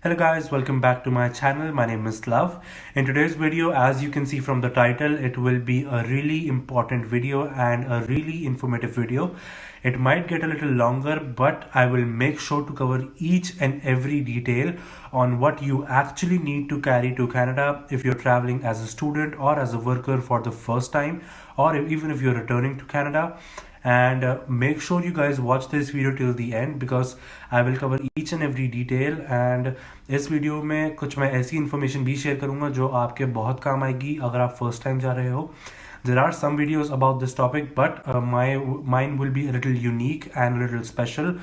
Hello guys, welcome back to my channel. My name is Love. In today's video, as you can see from the title, it will be a really important video and a really informative video. It might get a little longer, but I will make sure to cover each and every detail on what you actually need to carry to Canada if you're traveling as a student or as a worker for the first time, or even if you're returning to Canada. And make sure you guys watch this video till the end because I will cover each and every detail. And इस video में कुछ मैं ऐसी information भी share करूंगा जो आपके बहुत काम आएगी अगर आप फर्स्ट टाइम जा रहे हो. There are some videos about this topic, but mine will be a little unique and a little special,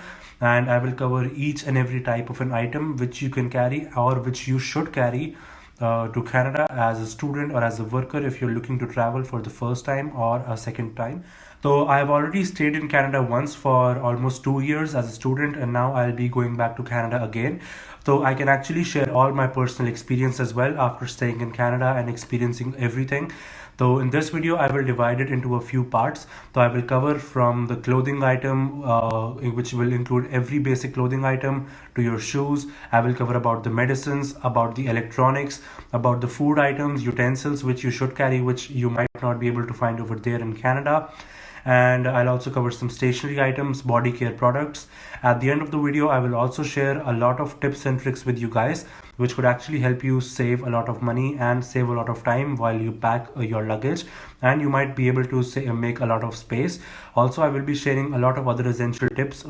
and I will cover each and every type of an item which you can carry or which you should carry to Canada as a student or as a worker if you're looking to travel for the first time or a second time. So I have already stayed in Canada once for almost 2 years as a student, and now I'll be going back to Canada again. So I can actually share all my personal experience as well after staying in Canada and experiencing everything. So in this video, I will divide it into a few parts. So I will cover from the clothing item, which will include every basic clothing item, to your shoes. I will cover about the medicines, about the electronics, about the food items, utensils, which you should carry, which you might not be able to find over there in Canada. And I'll also cover some stationery items, body care products. At the end of the video, I will also share a lot of tips and tricks with you guys, which could actually help you save a lot of money and save a lot of time while you pack your luggage, and you might be able to make a lot of space. Also, I will be sharing a lot of other essential tips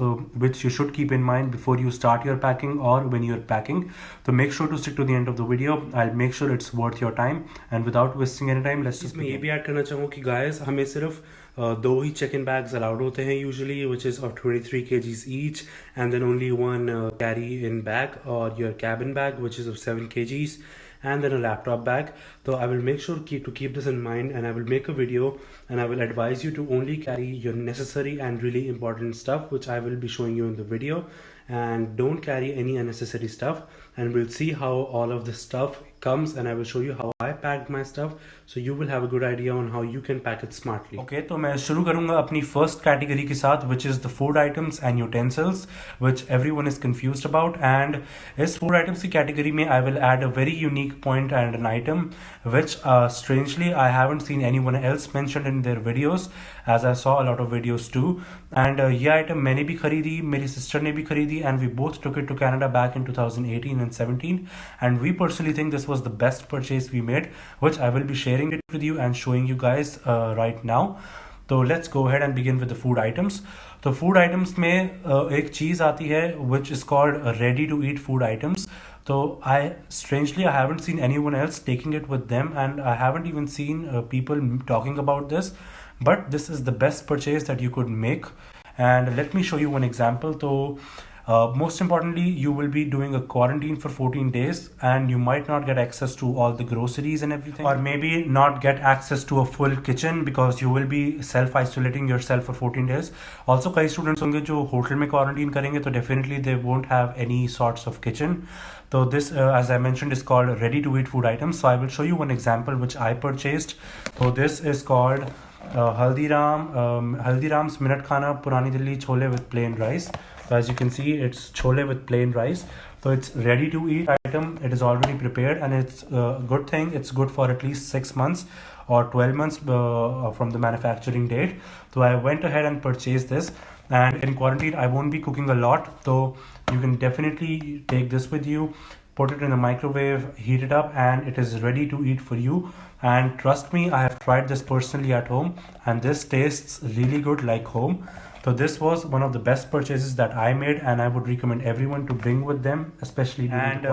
which you should keep in mind before you start your packing or when you're packing. So make sure to stick to the end of the video. I'll make sure it's worth your time, and without wasting any time, let's just begin. मैं ये भी add करना चाहूँगा कि guys हमें सिर्फ दो ही check-in bags allowed होते हैं usually, which is of 23 kgs each, and then only one carry-in bag or your cabin bag, which is of 7 kgs, and then a laptop bag. So I will make sure to keep this in mind, and I will make a video and I will advise you to only carry your necessary and really important stuff, which I will be showing you in the video, and don't carry any unnecessary stuff. And we'll see how all of this stuff comes, and I will show you how I packed my stuff, so you will have a good idea on how you can pack it smartly. Okay, तो मैं शुरू करूँगा अपनी first category के साथ, which is the food items and utensils, which everyone is confused about. And इस food items की category में I will add a very unique point and an item which strangely I haven't seen anyone else mentioned in their videos, as I saw a lot of videos too. And ये item मैंने भी खरीदी, मेरी sister ने भी खरीदी, and we both took it to Canada back in 2018 and 17, and we personally think this was the best purchase we made, which I will be sharing it with you and showing you guys right now. So let's go ahead and begin with the food items. तो food items में एक चीज़ आती है which is called ready to eat food items. So I haven't seen anyone else taking it with them, and I haven't even seen people talking about this, but this is the best purchase that you could make. And let me show you one example. So most importantly, you will be doing a quarantine for 14 days, and you might not get access to all the groceries and everything, or maybe not get access to a full kitchen because you will be self-isolating yourself for 14 days. Also, कई students होंगे जो hotel में quarantine करेंगे, तो definitely they won't have any sorts of kitchen. So this, as I mentioned, is called ready-to-eat food items. So I will show you one example which I purchased. So this is called Haldiram's Minute Khana Purani Delhi Chole with plain rice. So as you can see, it's chole with plain rice. So it's ready to eat item. It is already prepared, and it's a good thing. It's good for at least 6 months or 12 months from the manufacturing date. So I went ahead and purchased this. And in quarantine, I won't be cooking a lot. So you can definitely take this with you, put it in the microwave, heat it up, and it is ready to eat for you. And trust me, I have tried this personally at home, and this tastes really good like home. So this was one of the best purchases that I made, and I would recommend everyone to bring with them, especially and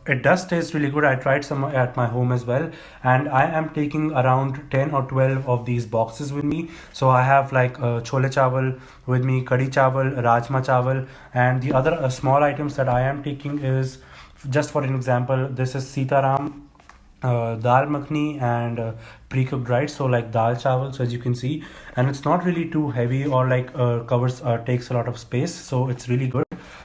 it does taste really good. I tried some at my home as well, and I am taking around 10 or 12 of these boxes with me. So I have like chole chawal with me, kadi chawal, rajma chawal, and the other small items that I am taking is, just for an example, this is Sitaram dal makhni and pre-cooked rice, so like dal chawal. So as you can see, and it's not really too heavy or like covers takes a lot of space, so it's really good.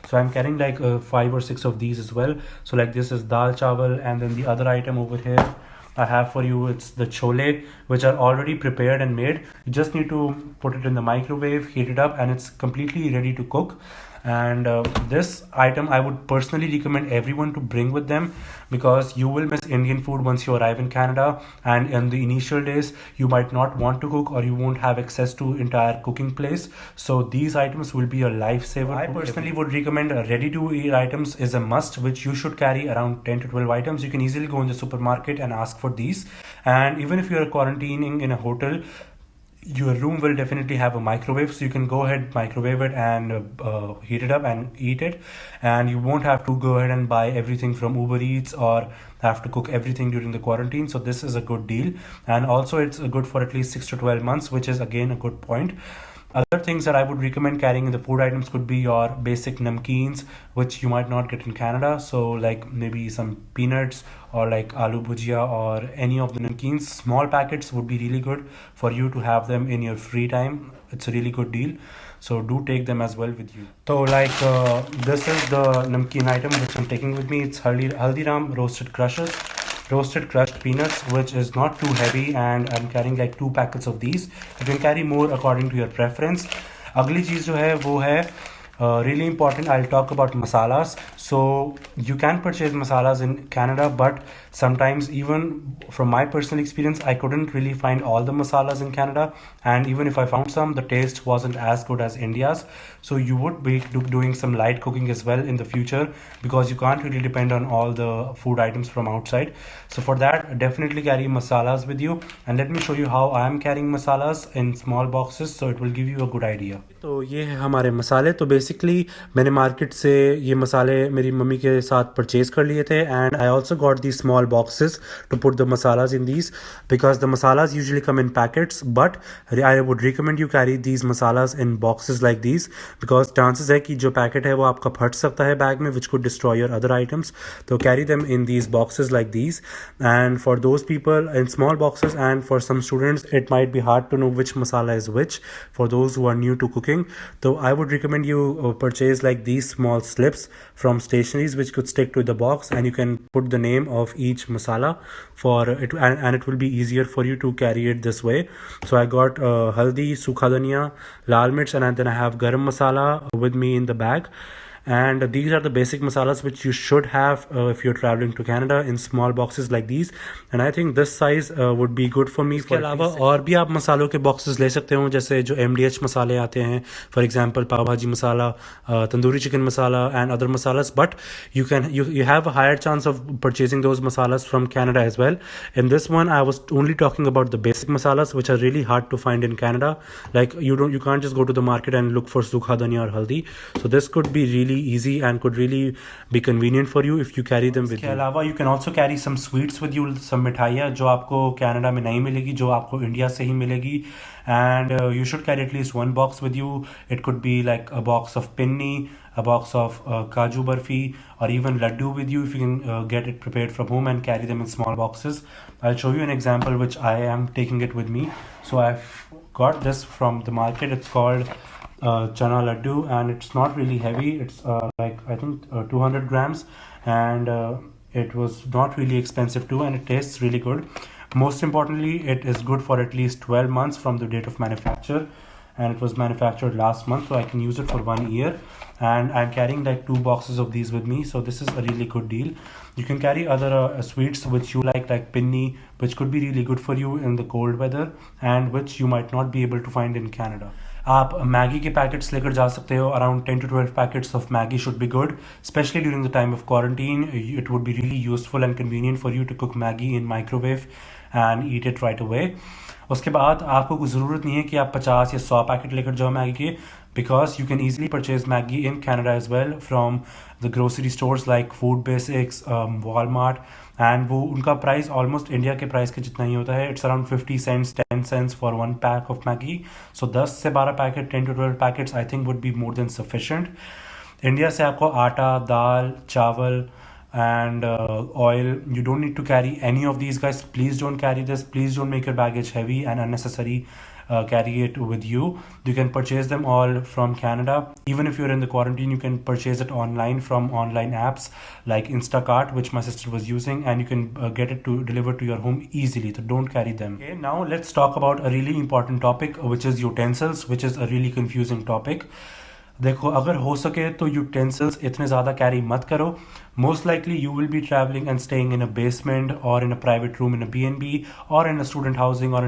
So I'm carrying like 5 or 6 of these as well. So like this is dal chawal, and then the other item over here I have for you, it's the chole, which are already prepared and made. You just need to put it in the microwave, heat it up, and it's completely ready to cook. And this item I would personally recommend everyone to bring with them, because you will miss Indian food once you arrive in Canada, and in the initial days you might not want to cook, or you won't have access to entire cooking place. So these items will be a lifesaver. I personally would recommend ready to eat items is a must, which you should carry around 10 to 12 items. You can easily go in the supermarket and ask for these. And even if you're quarantining in a hotel, your room will definitely have a microwave, so you can go ahead, microwave it, and heat it up and eat it. And you won't have to go ahead and buy everything from Uber Eats, or have to cook everything during the quarantine. So this is a good deal, and also it's good for at least 6 to 12 months, which is again a good point. Other things that I would recommend carrying in the food items could be your basic namkeens, which you might not get in Canada. So like maybe some peanuts, or like aloo bhujia, or any of the namkeens. Small packets would be really good for you to have them in your free time. It's a really good deal. So do take them as well with you. So like this is the namkeen item which I'm taking with me. It's Haldiram roasted crushed peanuts, which is not too heavy, and I'm carrying like 2 packets of these. You can carry more according to your preference. अगली चीज़ जो है वो है really important. I'll talk about masalas. So you can purchase masalas in Canada, but sometimes, even from my personal experience, I couldn't really find all the masalas in Canada, and even if I found some, the taste wasn't as good as India's. So you would be doing some light cooking as well in the future, because you can't really depend on all the food items from outside. So for that, definitely carry masalas with you, and let me show you how I am carrying masalas in small boxes, so it will give you a good idea. तो ये है हमारे मसाले. तो basically मैंने market से ये मसाले मेरी मम्मी के साथ परचेज कर लिए थे, and I also got the small boxes to put the masalas in these, because the masalas usually come in packets, but I would recommend you carry these masalas in boxes like these, because chances है कि जो packet है वो आपका फट सकता है bag में, which could destroy your other items. तो carry them in these boxes like these, and for those people in small boxes, and for some students it might be hard to know which masala is which, for those who are new to cooking. So I would recommend you purchase like these small slips from Stationeries, which could stick to the box, and you can put the name of each masala for it, and it will be easier for you to carry it this way. So I got haldi, sukha dhania, lal mirch, and then I have garam masala with me in the bag. And these are the basic masalas which you should have if you're traveling to Canada, in small boxes like these, and I think this size would be good for me. इसके अलावा और भी आप मसालों के boxes ले सकते हो, जैसे जो MDH मसाले आते हैं, for example pav bhaji masala, tandoori chicken masala, and other masalas, but you have a higher chance of purchasing those masalas from Canada as well. In this one I was only talking about the basic masalas, which are really hard to find in Canada. Like you can't just go to the market and look for sukha dhania or haldi. So this could be really easy and could really be convenient for you if you carry them with you. इसके अलावा you can also carry some sweets with you, some मिठाइयाँ जो आपको Canada में नहीं मिलेगी, जो आपको इंडिया से ही मिलेगी. And you should carry at least one box with you. It could be like a box of pinni, a box of kaju barfi, or even laddu with you if you can get it prepared from home and carry them in small boxes. I'll show you an example which I am taking it with me. So I've got this from the market. It's called chana laddu, and it's not really heavy. It's like I think 200 grams, and it was not really expensive too, and it tastes really good. Most importantly, it is good for at least 12 months from the date of manufacture, and it was manufactured last month, so I can use it for 1 year. And I'm carrying like 2 boxes of these with me, so this is a really good deal. You can carry other sweets which you like pinni, which could be really good for you in the cold weather, and which you might not be able to find in Canada. आप Maggi के packets लेकर जा सकते हो. Around 10 to 12 packets of Maggi should be good, especially during the time of quarantine. It would be really useful and convenient for you to cook Maggi in microwave and eat it right away. उसके बाद आपको कोई ज़रूरत नहीं है कि आप 50 या 100 पैकेट लेकर जाओ मैगी के, because you can easily purchase Maggi in Canada as well from the grocery stores like Food Basics, Walmart, and वो उनका प्राइस ऑलमोस्ट इंडिया के प्राइस के जितना ही होता है. It's around 50 cents 10 cents for 1 pack of Maggi. So 10 से 12 packet, 10 to 12 packets I think would be more than sufficient. India से आपको आटा, दाल, चावल and oil, you don't need to carry any of these, guys. Please don't carry this. Please don't make your baggage heavy and unnecessary. Carry it with you. You can purchase them all from Canada. Even if you're in the quarantine, you can purchase it online from online apps like Instacart, which my sister was using, and you can get it to deliver to your home easily. So don't carry them. Okay, now let's talk about a really important topic, which is utensils, which is a really confusing topic. देखो, अगर हो सके तो utensils इतने ज़्यादा carry मत करो. Most likely you will be travelling and staying in a basement or in a private room in a BnB or in a student housing or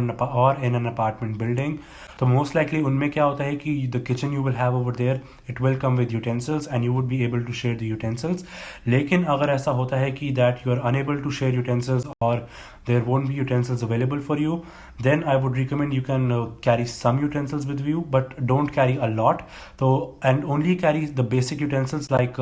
in an apartment building. तो most likely उनमें क्या होता है कि the kitchen you will have over there, it will come with utensils and you would be able to share the utensils. लेकिन अगर ऐसा होता है कि that you are enable to share utensils और there won't be utensils available for you, then I would recommend you can carry some utensils with you, but don't carry a lot. So, and only carry the basic utensils like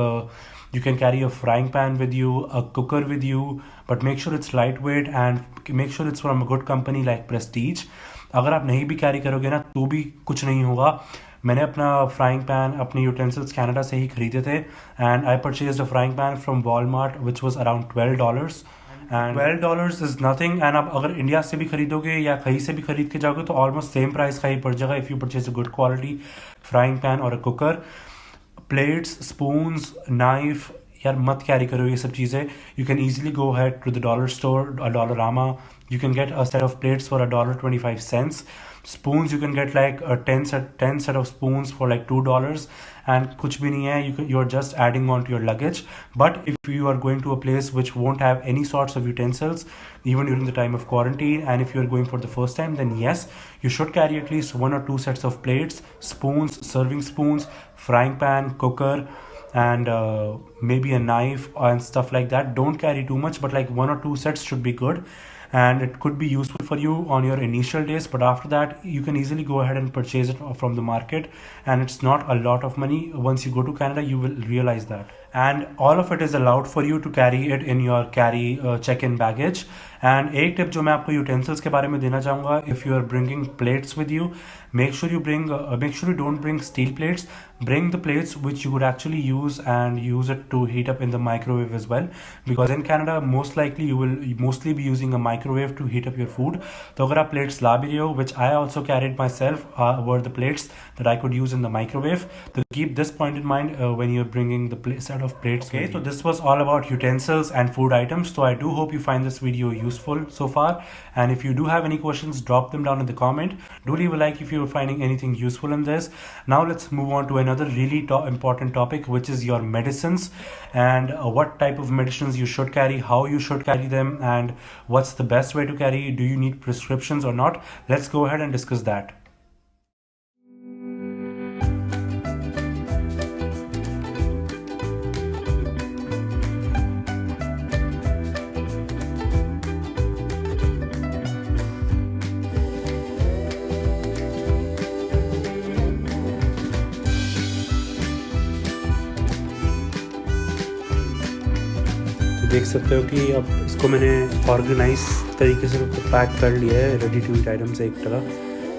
you can carry a frying pan with you, a cooker with you, but make sure it's lightweight and make sure it's from a good company like Prestige. अगर आप नहीं भी carry करोगे ना तो भी कुछ नहीं होगा. मैंने अपना फ्राइंग पैन अपने यूटेंसिल्स कनाडा से ही खरीदे थे and I purchased a frying pan from Walmart which was around $12 and $12 is nothing. And आप अगर इंडिया से भी खरीदोगे या कहीं से भी खरीद के जाओगे तो ऑलमोस्ट सेम प्राइस का ही पड़ जाएगा if you purchase a good quality frying pan और a cooker. Plates, spoons, knife, यार मत कैरी करो ये सब चीज़ें. You can easily go head to the dollar store, a Dollarama. You can get a set of plates for $1.25. Spoons you can get like a 10 set of spoons for like $2. And kuch bhi nahi hai, you're just adding on to your luggage. But if you are going to a place which won't have any sorts of utensils even during the time of quarantine, and if you're going for the first time, then yes, you should carry at least 1 or 2 sets of plates, spoons, serving spoons, frying pan, cooker, and maybe a knife and stuff like that. Don't carry too much, but like 1 or 2 sets should be good, and it could be useful for you on your initial days. But after that you can easily go ahead and purchase it from the market, and it's not a lot of money. Once you go to Canada you will realize that, and all of it is allowed for you to carry it in your check-in baggage. And एक tip जो मैं आपको utensils के बारे में देना चाहूँगा, if you are bringing plates with you, make sure you don't bring steel plates. Bring the plates which you would actually use and use it to heat up in the microwave as well, because in Canada most likely you will mostly be using a microwave to heat up your food. तो अगर आप plates ला भी रहे हो, which I also carried myself, were the plates that I could use in the microwave. So keep this point in mind when you're bringing the set of plates. Okay, so this was all about utensils and food items. So I do hope you find this video useful so far, and if you do have any questions, drop them down in the comment. Do leave a like if you're finding anything useful in this. Now let's move on to another really important topic, which is your medicines, and what type of medicines you should carry, how you should carry them, and what's the best way to carry. Do you need prescriptions or not? Let's go ahead and discuss that. देख सकते हो कि अब इसको मैंने organise तरीके से pack कर लिया है, रेडी टू ईट आइटम्स एक तरह.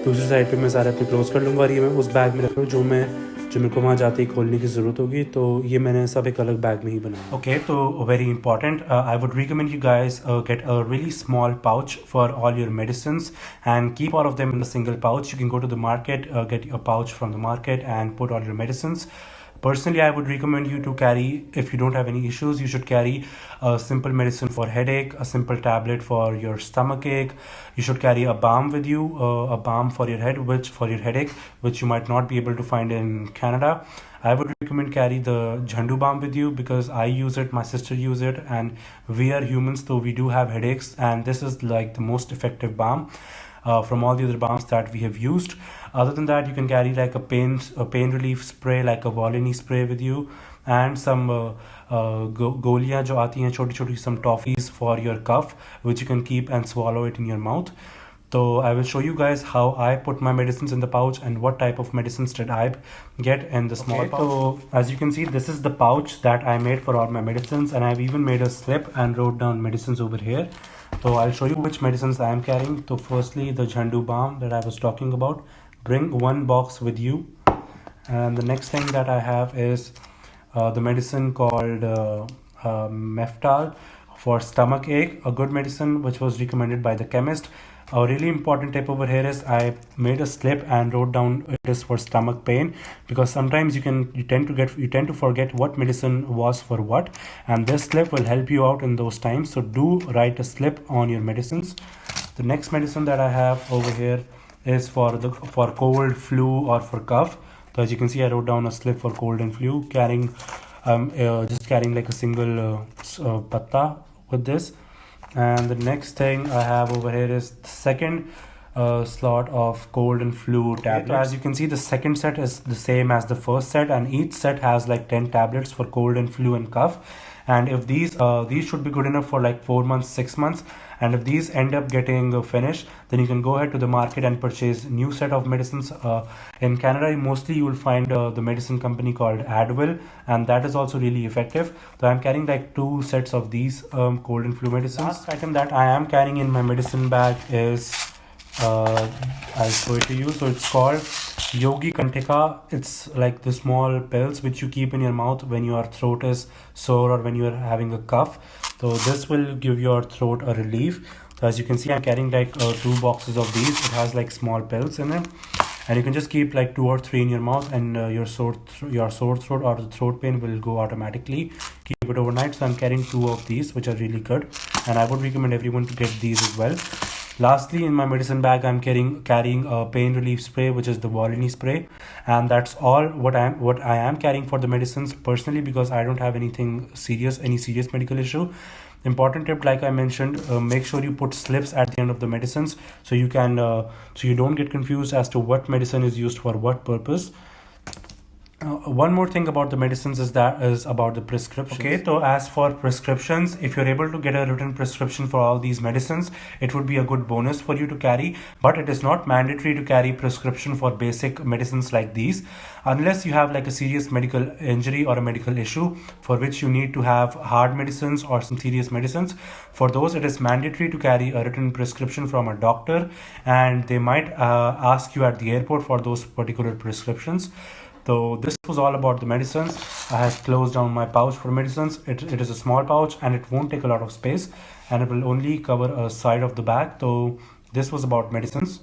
दूसरी साइड पे मैं सारे अपने क्लोज कर लूँगा और ये मैं उस बैग में रख रहा हूँ जो मेरे को वहाँ जाते ही खोलने की ज़रूरत होगी. तो ये मैंने सब एक अलग बैग में ही बनाया. ओके, तो very important, I would recommend you guys get a really small pouch for all your medicines and keep all of them in a single pouch. You can go to the market, get a pouch from the market and put all your medicines. Personally, I would recommend you to carry, if you don't have any issues, you should carry a simple medicine for headache, a simple tablet for your stomach ache. You should carry a balm with you, a balm for your headache, which you might not be able to find in Canada. I would recommend carry the Jhandu balm with you because I use it, my sister use it, and we are humans, so we do have headaches, and this is like the most effective balm. From all the other balms that we have used. Other than that, you can carry like a pain relief spray, like a Volini spray with you, and some goliyan jo aati hain choti choti, some toffees for your cough, which you can keep and swallow it in your mouth. So I will show you guys how I put my medicines in the pouch and what type of medicines did I get in the small pouch. So as you can see, this is the pouch that I made for all my medicines, and I've even made a slip and wrote down medicines over here. So I'll show you which medicines I am carrying. So firstly, the Jhandu balm that I was talking about. Bring 1 box with you. And the next thing that I have is the medicine called Meftal for stomach ache, a good medicine which was recommended by the chemist. A really important tip over here is I made a slip and wrote down it is for stomach pain, because sometimes you tend to forget what medicine was for what, and this slip will help you out in those times. So do write a slip on your medicines. The next medicine that I have over here is for cold, flu, or for cough. So as you can see, I wrote down a slip for cold and flu, just carrying like a single patta with this. And the next thing I have over here is the second slot of cold and flu tablets. So as you can see, the second set is the same as the first set, and each set has like 10 tablets for cold and flu and cough. And if these should be good enough for like 4 months, 6 months, and if these end up getting finished, then you can go ahead to the market and purchase new set of medicines. In Canada, mostly you will find the medicine company called Advil, and that is also really effective. So I'm carrying like 2 sets of these cold and flu medicines. Last item that I am carrying in my medicine bag is I'll show it to you. So it's called Yogi Kantika. It's like the small pills which you keep in your mouth when your throat is sore or when you are having a cough. So this will give your throat a relief. So as you can see, I'm carrying like 2 boxes of these. It has like small pills in it, and you can just keep like 2 or 3 in your mouth, and your sore throat or the throat pain will go automatically. Keep it overnight. So I'm carrying 2 of these, which are really good, and I would recommend everyone to get these as well. Lastly, in my medicine bag, I'm carrying a pain relief spray, which is the Volini spray, and that's all what I am carrying for the medicines personally, because I don't have any serious medical issue. Important tip, like I mentioned, make sure you put slips at the end of the medicines, so you don't get confused as to what medicine is used for what purpose. One more thing about the medicines is about the prescriptions. Okay, so as for prescriptions, if you're able to get a written prescription for all these medicines, it would be a good bonus for you to carry, but it is not mandatory to carry prescription for basic medicines like these, unless you have like a serious medical injury or a medical issue for which you need to have hard medicines or some serious medicines. For those, it is mandatory to carry a written prescription from a doctor, and they might ask you at the airport for those particular prescriptions. So this was all about the medicines. I have closed down my pouch for medicines. It is a small pouch and it won't take a lot of space, and it will only cover a side of the bag. So this was about medicines.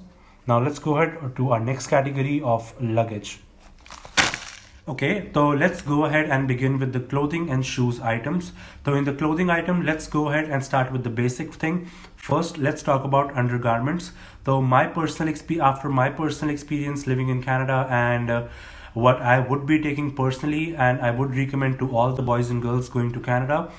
Now let's go ahead to our next category of luggage. Okay, so let's go ahead and begin with the clothing and shoes items. So in the clothing item, let's go ahead and start with the basic thing. First, let's talk about undergarments. So after my personal experience living in Canada, and what I would be taking personally, and I would recommend to all the boys and girls going to Canada,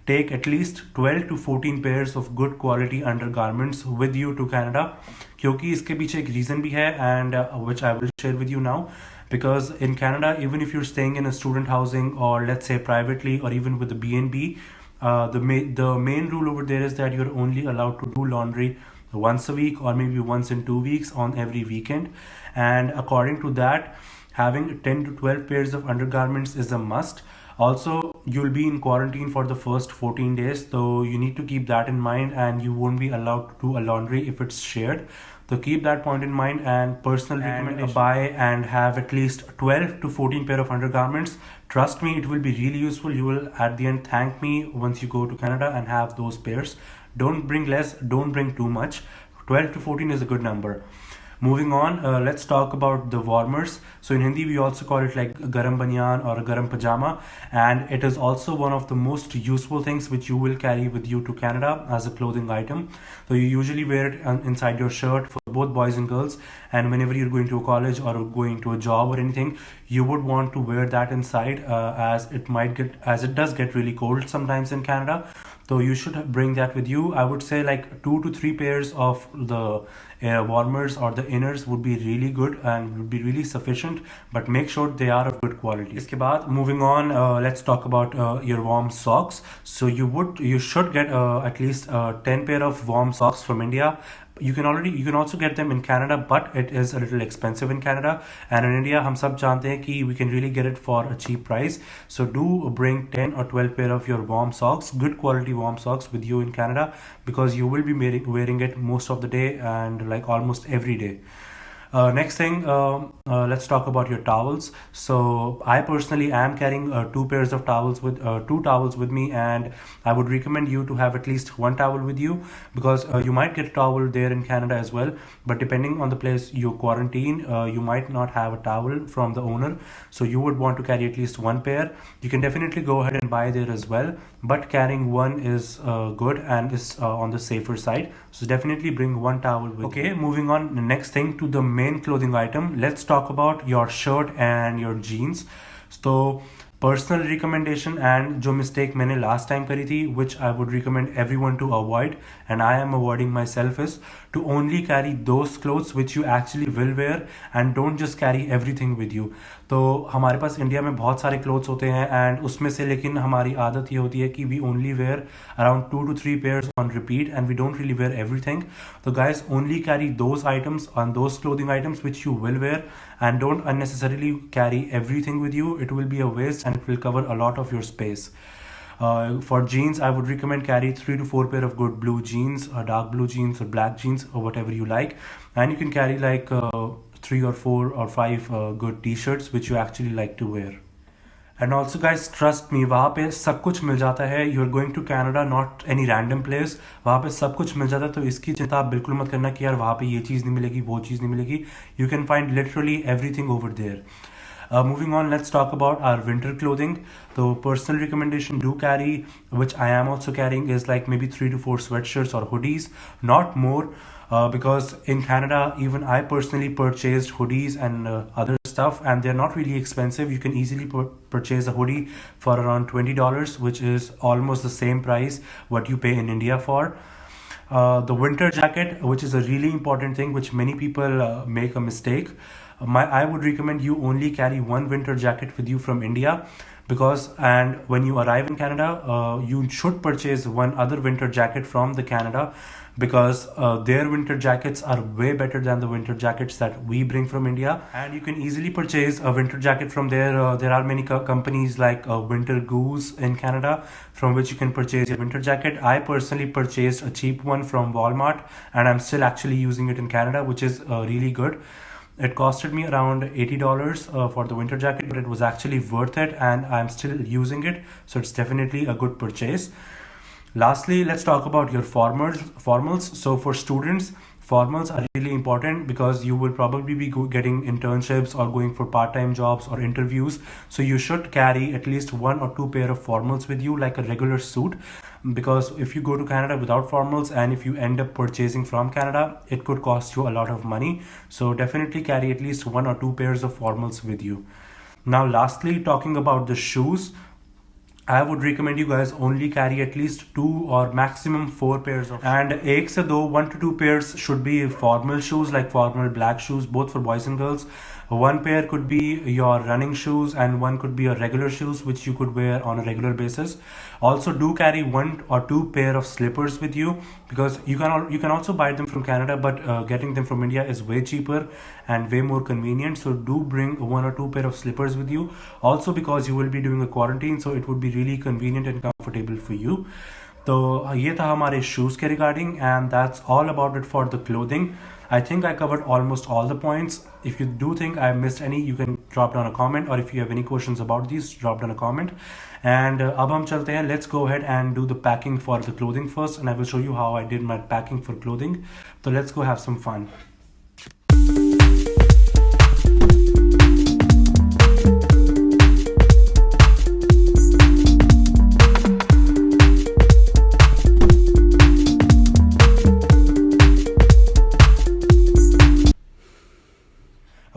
take at least 12 to 14 pairs of good quality undergarments with you to Canada. क्योंकि इसके पीछे एक reason भी है, and which I will share with you now. Because in Canada, even if you're staying in a student housing or let's say privately or even with the B&B, the main rule over there is that you're only allowed to do laundry once a week or maybe once in 2 weeks on every weekend. And according to that, having 10 to 12 pairs of undergarments is a must. Also, you'll be in quarantine for the first 14 days, so you need to keep that in mind, and you won't be allowed to do a laundry if it's shared. So keep that point in mind, and personal recommendation, buy and have at least 12 to 14 pair of undergarments. Trust me, it will be really useful. You will at the end thank me once you go to Canada and have those pairs. Don't bring less, don't bring too much. 12 to 14 is a good number. Moving on, let's talk about the warmers. So in Hindi, we also call it like garam banyan or a garam pajama, and it is also one of the most useful things which you will carry with you to Canada as a clothing item. So you usually wear it inside your shirt for both boys and girls, and whenever you're going to a college or going to a job or anything, you would want to wear that inside, as it does get really cold sometimes in Canada. So you should bring that with you. I would say like 2 to 3 pairs of the warmers or the inners would be really good and would be really sufficient, but make sure they are of good quality. Iske baad, moving on, let's talk about your warm socks. So you should get at least 10 pair of warm socks from India. You can also get them in Canada, but it is a little expensive in Canada. And in India, हम सब जानते हैं कि we can really get it for a cheap price. So do bring 10 or 12 pair of your warm socks, good quality warm socks with you in Canada, because you will be wearing it most of the day and like almost every day. Next thing, let's talk about your towels. So I personally am carrying 2 pairs of towels with 2 towels with me, and I would recommend you to have at least 1 towel with you, because you might get a towel there in Canada as well, but depending on the place you quarantine, you might not have a towel from the owner, so you would want to carry at least 1 pair. You can definitely go ahead and buy there as well, but carrying 1 is good and is on the safer side, so definitely bring 1 towel with you. Okay, moving on, the next thing, to the main clothing item, let's talk about your shirt and your jeans. So personal recommendation and जो mistake मैंने last time करी थी, which I would recommend everyone to avoid, and I am avoiding myself, is to only carry those clothes which you actually will wear and don't just carry everything with you. तो हमारे पास India में बहुत सारे clothes होते हैं and उसमें से लेकिन हमारी आदत ये होती है कि we only were around 2 to 3 pairs on repeat and we don't really wear everything. So guys, only carry those items on those clothing items which you will wear and don't unnecessarily carry everything with you. It will be a waste and it will cover a lot of your space. For jeans, I would recommend carry 3 to 4 pair of good blue jeans, dark blue jeans or black jeans or whatever you like, and you can carry like 3 or 4 or 5 good t-shirts which you actually like to wear. And also guys, trust me, वहाँ पे सब कुछ मिल जाता है. You are going to Canada, not any random place. वहाँ पे सब कुछ मिल जाता है, तो इसकी चिंता आप बिल्कुल मत करना कि यार वहाँ पे ये चीज़ नहीं मिलेगी, वो चीज़ नहीं मिलेगी. You can find literally everything over there. Moving on, let's talk about our winter clothing. So personal recommendation, do carry, which I am also carrying, is like maybe 3 to 4 sweatshirts or hoodies, not more. Because in Canada, even I personally purchased hoodies and other stuff, and they're not really expensive. You can easily purchase a hoodie for around $20, which is almost the same price what you pay in India for. The winter jacket, which is a really important thing, which many people make a mistake. I would recommend you only carry one winter jacket with you from India, because and when you arrive in Canada, you should purchase one other winter jacket from the Canada, because their winter jackets are way better than the winter jackets that we bring from India, and you can easily purchase a winter jacket from there. There are many companies like Winter Goose in Canada, from which you can purchase your winter jacket. I personally purchased a cheap one from Walmart, and I'm still actually using it in Canada, which is really good. It costed me around $80 for the winter jacket, but it was actually worth it, and I'm still using it, so it's definitely a good purchase. Lastly, let's talk about your formals. So for students, formals are really important because you will probably be getting internships or going for part-time jobs or interviews. So you should carry at least 1 or 2 pair of formals with you, like a regular suit, because if you go to Canada without formals and if you end up purchasing from Canada, it could cost you a lot of money. So definitely carry at least 1 or 2 pairs of formals with you. Now lastly, talking about the shoes, I would recommend you guys only carry at least 2 or maximum 4 pairs of, and 1 to 2 pairs should be formal shoes, like formal black shoes, both for boys and girls. 1 pair could be your running shoes and 1 could be your regular shoes which you could wear on a regular basis. Also do carry 1 or 2 pair of slippers with you, because you can also buy them from Canada, but getting them from India is way cheaper and way more convenient. So do bring 1 or 2 pair of slippers with you, also because you will be doing a quarantine, so it would be really convenient and comfortable for you. तो ये था हमारे shoes के regarding, and that's all about it for the clothing. I think I covered almost all the points. If you do think I missed any, you can drop down a comment, or if you have any questions about these, drop down a comment. And अब हम चलते हैं. Let's go ahead and do the packing for the clothing first, and I will show you how I did my packing for clothing. So let's go have some fun.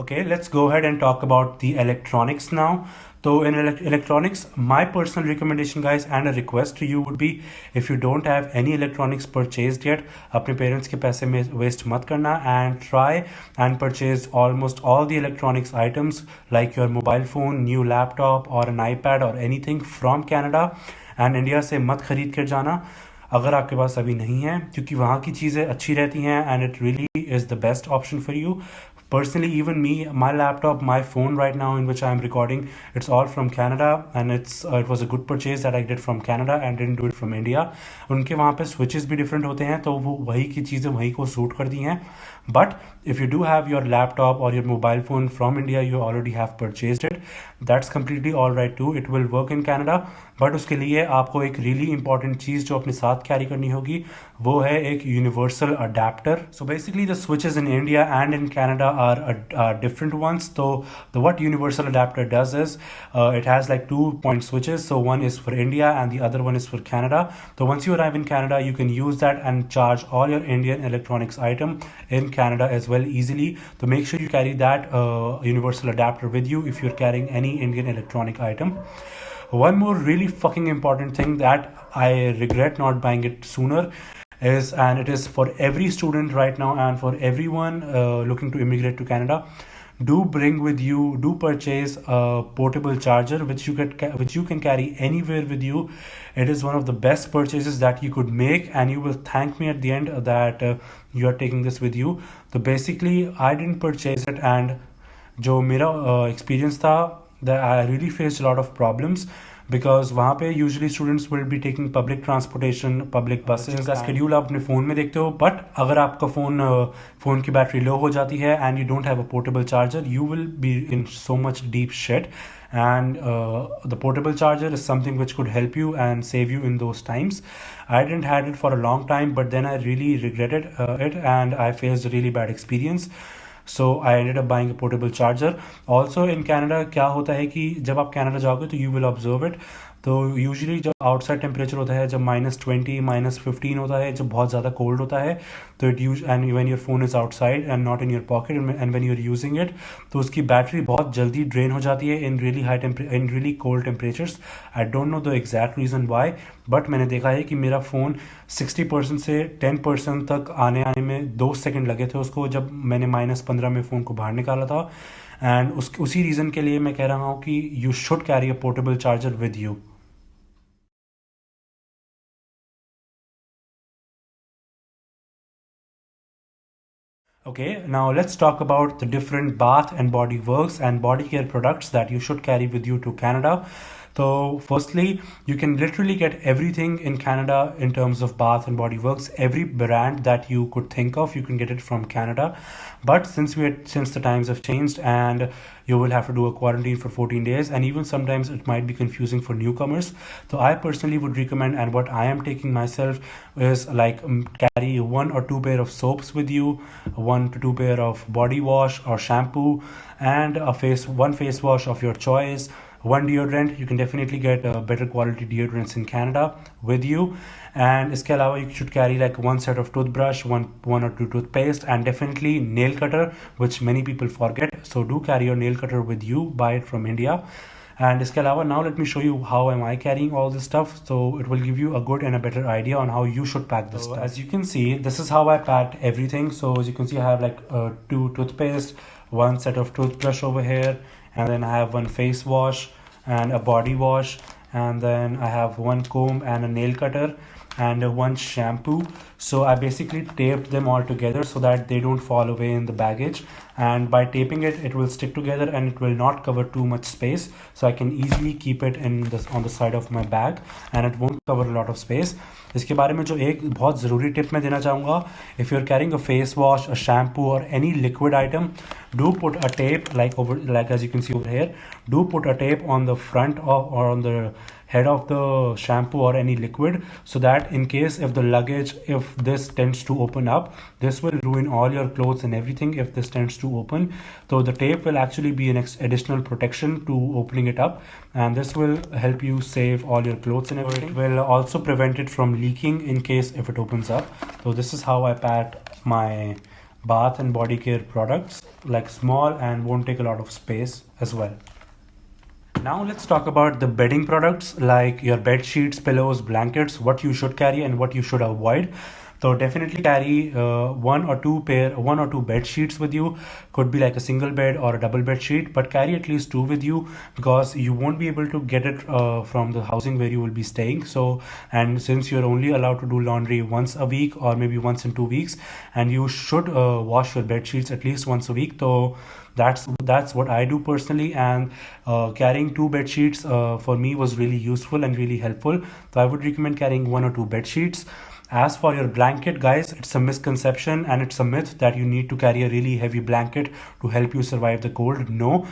Okay, let's go ahead and talk about the electronics now. So in electronics, my personal recommendation, guys, and a request to you would be, if you don't have any electronics purchased yet, अपने parents के पैसे में waste मत करना, and try and purchase almost all the electronics items like your mobile phone, new laptop or an iPad or anything from Canada and India से मत खरीद कर जाना अगर आपके पास अभी नहीं है, क्योंकि वहाँ की चीज़ें अच्छी रहती हैं and it really is the best option for you. Personally, even me, my laptop, my phone right now in which I am recording, it's all from Canada, and it was a good purchase that I did from Canada and didn't do it from India. उनके वहाँ पे switches भी different होते हैं, तो वो वही की चीज़ें वही को सूट करती हैं. But if you do have your laptop or your mobile phone from India, you already have purchased it, that's completely all right too. It will work in Canada, but उसके लिए आपको एक really important चीज़ जो अपने साथ carry करनी होगी वो है एक universal adapter. So basically the switches in India and in Canada are different ones. So what universal adapter does is it has like 2-point switches. So one is for India and the other one is for Canada. So once you arrive in Canada, you can use that and charge all your Indian electronics item in Canada as well easily. So make sure you carry that universal adapter with you if you're carrying any Indian electronic item. One more really fucking important thing that I regret not buying it sooner is, and it is for every student right now and for everyone looking to immigrate to Canada, do purchase a portable charger which you can carry anywhere with you. It is one of the best purchases that you could make, and you will thank me at the end that you are taking this with you. So basically I didn't purchase it, and जो मेरा experience था, that I really faced a lot of problems because वहाँ पे usually students will be taking public transportation, public buses का schedule आप अपने phone में देखते हो, but अगर आपका फ़ोन की बैटरी लो हो जाती है and you don't have a portable charger, you will be in so much deep shit. And the portable charger is something which could help you and save you in those times. I didn't had it for a long time, but then I really regretted it and I faced a really bad experience. So I ended up buying a portable charger. Also in Canada क्या होता है कि जब आप Canada जाओगे तो you will observe it, तो usually जब आउटसाइड टेम्परेचर होता है, जब -20 -15 होता है, जब बहुत ज़्यादा कोल्ड होता है, तो and when your phone is outside and not in your pocket and when you are using it, तो उसकी बैटरी बहुत जल्दी ड्रेन हो जाती है in really cold temperatures. I don't know the exact reason why, but मैंने देखा है कि मेरा फ़ोन 60% से 10% तक आने में 2 सेकेंड लगे थे उसको, जब मैंने -15 में फ़ोन को बाहर निकाला था. एंड उसी रीज़न के लिए मैं कह रहा हूँ कि you should carry a portable charger with you. Okay, now let's talk about the different bath and body works and body care products that you should carry with you to Canada. So firstly, you can literally get everything in Canada in terms of bath and body works. Every brand that you could think of, you can get it from Canada. But since the times have changed and you will have to do a quarantine for 14 days, and even sometimes it might be confusing for newcomers, so I personally would recommend, and what I am taking myself is like carry 1 or 2 pair of soaps with you, 1 to 2 pair of body wash or shampoo, and one face wash of your choice, 1 deodorant. You can definitely get better quality deodorants in Canada with you. And इसके अलावा you should carry like 1 set of toothbrush, one or two toothpaste, and definitely nail cutter, which many people forget. So do carry your nail cutter with you. Buy it from India. And इसके अलावा, now let me show you how am I carrying all this stuff, so it will give you a good and a better idea on how you should pack this stuff. As you can see, this is how I packed everything. So as you can see, I have like 2 toothpaste, 1 set of toothbrush over here, and then I have 1 face wash and a body wash, and then I have 1 comb and a nail cutter and 1 shampoo. So I basically taped them all together so that they don't fall away in the baggage, and by taping it will stick together and it will not cover too much space, so I can easily keep it on the side of my bag and it won't cover a lot of space. इसके बारे में जो एक बहुत ज़रूरी tip मैं देना चाहूँगा, if you're carrying a face wash, a shampoo or any liquid item, do put a tape like as you can see over here, do put a tape on the front of or on the head of the shampoo or any liquid, so that in case if this tends to open up, this will ruin all your clothes and everything if this tends to open. So the tape will actually be an additional protection to opening it up, and this will help you save all your clothes and everything. It will also prevent it from leaking in case if it opens up. So this is how I packed my bath and body care products, like small and won't take a lot of space as well. Now let's talk about the bedding products, like your bed sheets, pillows, blankets, what you should carry and what you should avoid. So definitely carry 1 or 2 bed sheets with you. Could be like a single bed or a double bed sheet, but carry at least 2 with you, because you won't be able to get it from the housing where you will be staying. So, and since you're only allowed to do laundry once a week or maybe once in 2 weeks, and you should wash your bed sheets at least once a week. So that's what I do personally, and carrying 2 bed sheets for me was really useful and really helpful. So I would recommend carrying 1 or 2 bed sheets. As for your blanket, guys, it's a misconception and it's a myth that you need to carry a really heavy blanket to help you survive the cold. No,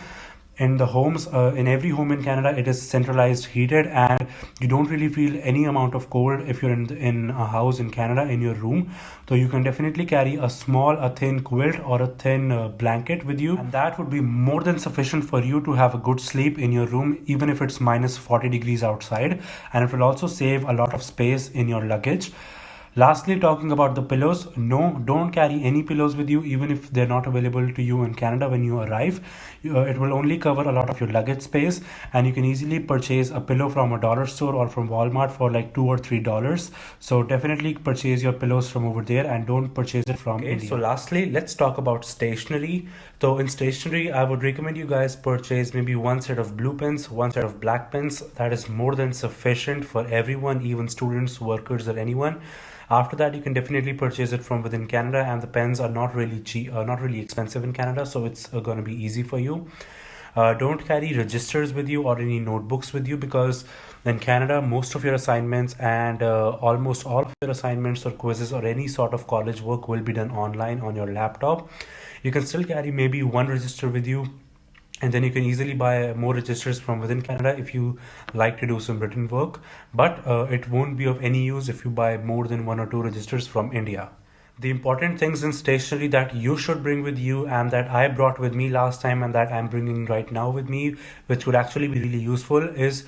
in the homes, in every home in Canada, it is centralized heated, and you don't really feel any amount of cold if you're in a house in Canada in your room. So you can definitely carry a thin quilt or a thin blanket with you, and that would be more than sufficient for you to have a good sleep in your room, even if it's minus 40 degrees outside, and it will also save a lot of space in your luggage. Lastly, talking about the pillows, no, don't carry any pillows with you, even if they're not available to you in Canada when you arrive. It will only cover a lot of your luggage space, and you can easily purchase a pillow from a dollar store or from Walmart for like $2 or $3. So definitely purchase your pillows from over there and don't purchase it from India. So lastly, let's talk about stationery. So in stationery, I would recommend you guys purchase maybe one set of blue pens, one set of black pens. That is more than sufficient for everyone, even students, workers, or anyone. After that, you can definitely purchase it from within Canada, and the pens are not really cheap, not really expensive in Canada, so it's going to be easy for you. Don't carry registers with you or any notebooks with you, because in Canada, most of your assignments and almost all of your assignments or quizzes or any sort of college work will be done online on your laptop. You can still carry maybe one register with you, and then you can easily buy more registers from within Canada if you like to do some written work, but it won't be of any use if you buy more than one or two registers from India. The important things in stationery that you should bring with you, and that I brought with me last time and that I'm bringing right now with me, which would actually be really useful, is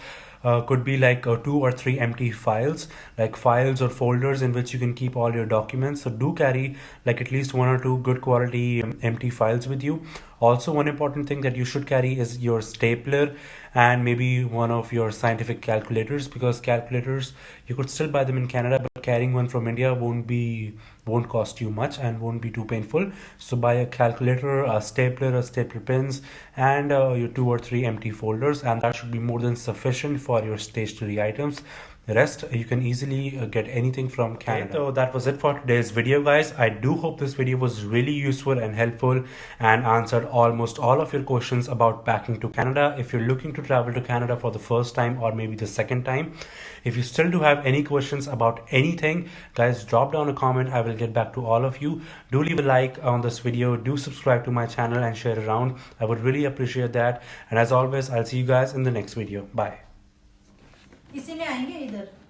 could be like 2 or 3 empty files, like files or folders in which you can keep all your documents. So do carry like at least 1 or 2 good quality empty files with you. Also, one important thing that you should carry is your stapler and maybe one of your scientific calculators, because calculators, you could still buy them in Canada, but carrying one from India won't cost you much and won't be too painful. So buy a calculator, a stapler pins, and your 2 or 3 empty folders, and that should be more than sufficient for your stationery items. The rest you can easily get anything from Canada. Okay, so that was it for today's video, guys. I do hope this video was really useful and helpful and answered almost all of your questions about packing to Canada. If you're looking to travel to Canada for the first time or maybe the second time, if you still do have any questions about anything, guys, drop down a comment. I will get back to all of you. Do leave a like on this video. Do subscribe to my channel and share it around. I would really appreciate that. And as always, I'll see you guys in the next video. Bye. इसीलिए आएंगे इधर।